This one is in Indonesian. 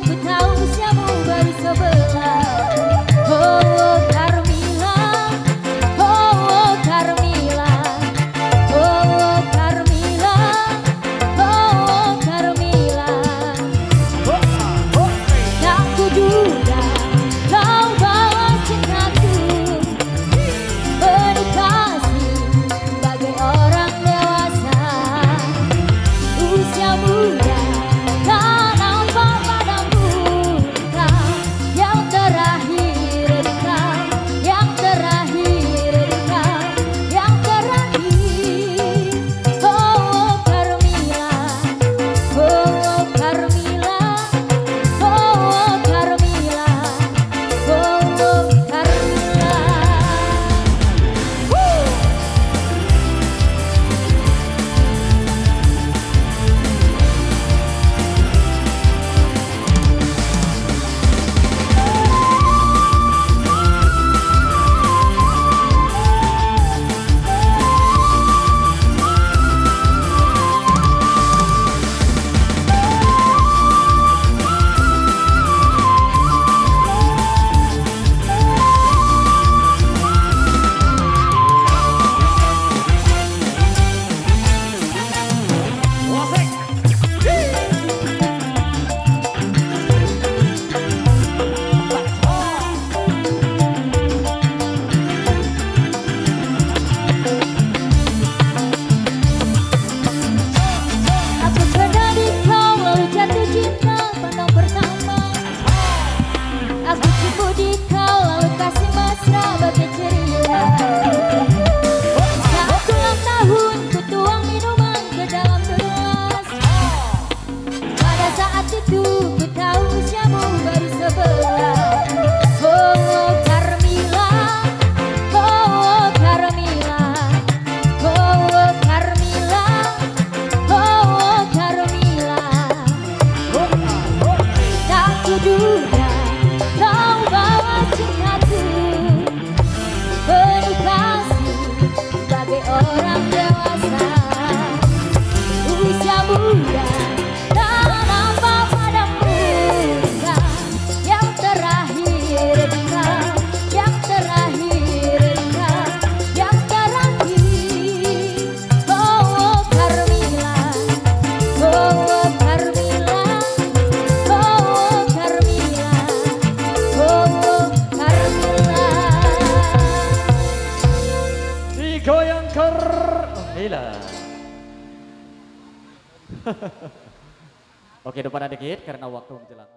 ku tahu usiamu baru 11. Oh Carmila, oh Carmila, oh Carmila, oh Carmila. Tak kuduga kau bawa cintaku penuh kasih bagai orang dewasa. Usia muda tak nampak padamu, kau yang terakhir, kau yang terakhir, kau yang terakhir. Oh Carmila, oh Carmila, oh Carmila, oh Carmila. Aku pernah di kau lalu jatuh cinta pandang pertama. Aku cipu di kau lalu kasih mesra bagai cerita. Saat ulang tahun ku tuang minuman ke dalam gelas. Pada saat itu ku tahu usiamu baru 11. Oh Carmila, oh Carmila, oh Carmila, oh Carmila. Tak kuduga kau bawa cintaku penuh kasih bagai orang dewasa. Usia muda tak nampak padamu, kau yang terakhir, kau yang terakhir, kau yang terakhir. Oh Carmila, oh Carmila, oh Carmila, oh Carmila. Digoyang Carmila. Oke, depan dikit karena waktu menjelang.